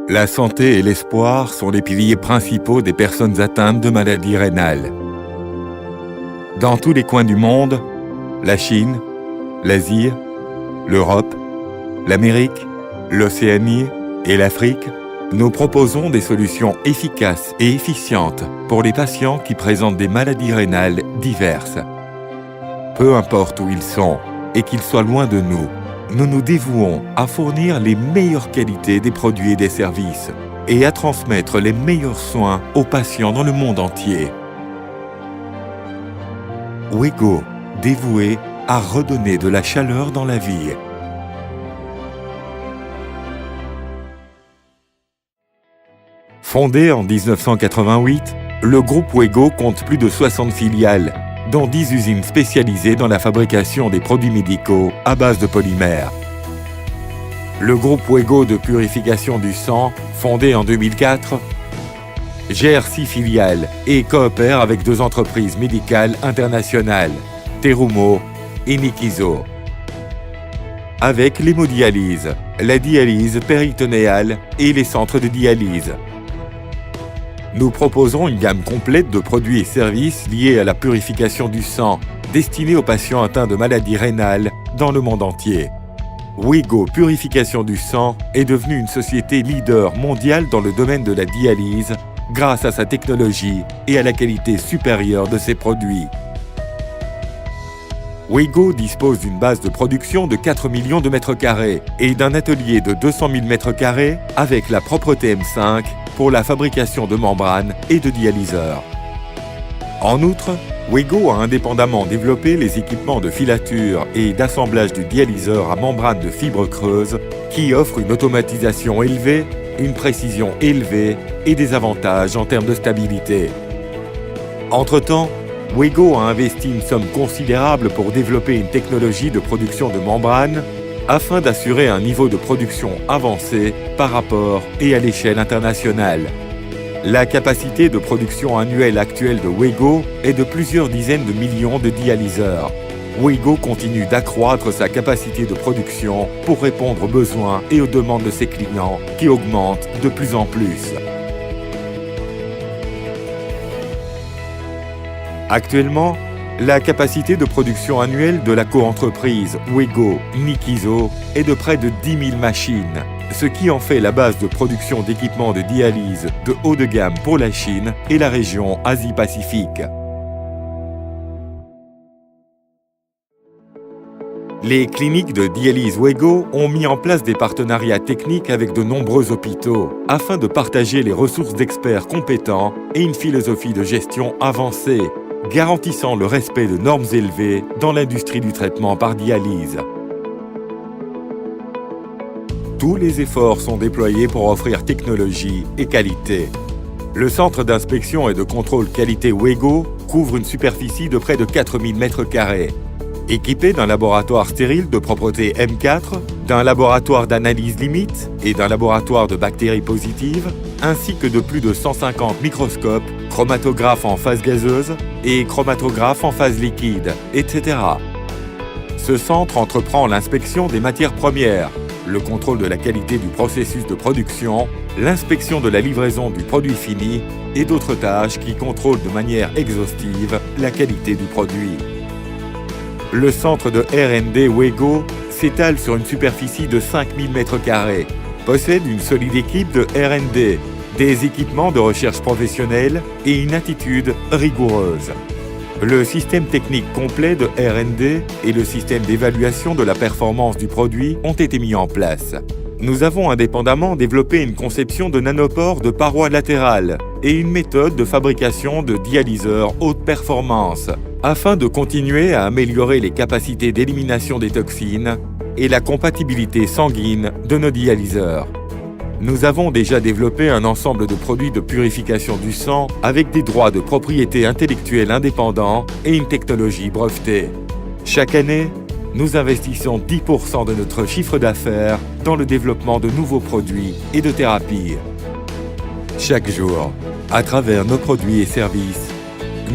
La santé et l'espoir sont les piliers principaux des personnes atteintes de maladies rénales. Dans tous les coins du monde, la Chine, l'Asie, l'Europe, l'Amérique, l'Océanie et l'Afrique, nous proposons des solutions efficaces et efficientes pour les patients qui présentent des maladies rénales diverses. Peu importe où ils sont et qu'ils soient loin de nous, nous nous dévouons à fournir les meilleures qualités des produits et des services et à transmettre les meilleurs soins aux patients dans le monde entier. Wego, dévoué à redonner de la chaleur dans la vie. Fondé en 1988, le groupe Wego compte plus de 60 filiales, dont 10 usines spécialisées dans la fabrication des produits médicaux à base de polymères. Le groupe Wego de purification du sang, fondé en 2004, gère 6 filiales et coopère avec 2 entreprises médicales internationales, Terumo et Nikizo. Avec l'hémodialyse, la dialyse péritonéale et les centres de dialyse. Nous proposons une gamme complète de produits et services liés à la purification du sang, destinés aux patients atteints de maladies rénales dans le monde entier. Wego Purification du sang est devenue une société leader mondiale dans le domaine de la dialyse grâce à sa technologie et à la qualité supérieure de ses produits. Wego dispose d'une base de production de 4 millions de mètres carrés et d'un atelier de 200 000 mètres carrés avec la propreté M5 pour la fabrication de membranes et de dialyseurs. En outre, Wego a indépendamment développé les équipements de filature et d'assemblage du dialyseur à membrane de fibre creuse qui offrent une automatisation élevée, une précision élevée et des avantages en termes de stabilité. Entre-temps, Wego a investi une somme considérable pour développer une technologie de production de membranes afin d'assurer un niveau de production avancé par rapport et à l'échelle internationale. La capacité de production annuelle actuelle de Wego est de plusieurs dizaines de millions de dialyseurs. Wego continue d'accroître sa capacité de production pour répondre aux besoins et aux demandes de ses clients qui augmentent de plus en plus. Actuellement, la capacité de production annuelle de la coentreprise Wego Nikizo est de près de 10 000 machines, ce qui en fait la base de production d'équipements de dialyse de haut de gamme pour la Chine et la région Asie-Pacifique. Les cliniques de dialyse Wego ont mis en place des partenariats techniques avec de nombreux hôpitaux afin de partager les ressources d'experts compétents et une philosophie de gestion avancée, garantissant le respect de normes élevées dans l'industrie du traitement par dialyse. Tous les efforts sont déployés pour offrir technologie et qualité. Le centre d'inspection et de contrôle qualité Wego couvre une superficie de près de 4 000 mètres carrés. Équipé d'un laboratoire stérile de propreté M4, d'un laboratoire d'analyse limite et d'un laboratoire de bactéries positives, ainsi que de plus de 150 microscopes, chromatographes en phase gazeuse et chromatographes en phase liquide, etc. Ce centre entreprend l'inspection des matières premières, le contrôle de la qualité du processus de production, l'inspection de la livraison du produit fini et d'autres tâches qui contrôlent de manière exhaustive la qualité du produit. Le centre de R&D Wego s'étale sur une superficie de 5 000 m², possède une solide équipe de R&D, des équipements de recherche professionnelle et une attitude rigoureuse. Le système technique complet de R&D et le système d'évaluation de la performance du produit ont été mis en place. Nous avons indépendamment développé une conception de nanopores de parois latérales et une méthode de fabrication de dialyseurs haute performance, afin de continuer à améliorer les capacités d'élimination des toxines et la compatibilité sanguine de nos dialyseurs. Nous avons déjà développé un ensemble de produits de purification du sang avec des droits de propriété intellectuelle indépendants et une technologie brevetée. Chaque année, nous investissons 10% de notre chiffre d'affaires dans le développement de nouveaux produits et de thérapies. Chaque jour, à travers nos produits et services,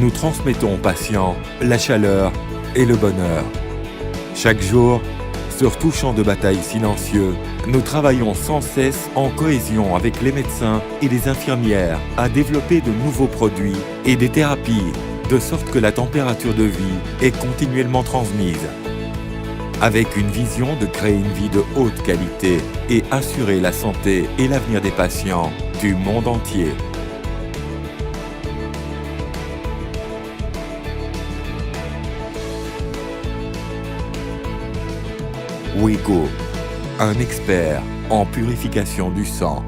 nous transmettons aux patients la chaleur et le bonheur. Chaque jour, sur tout champ de bataille silencieux, Nous travaillons sans cesse en cohésion avec les médecins et les infirmières à développer de nouveaux produits et des thérapies, de sorte que la température de vie est continuellement transmise. Avec une vision de créer une vie de haute qualité et assurer la santé et l'avenir des patients du monde entier. Wego, un expert en purification du sang.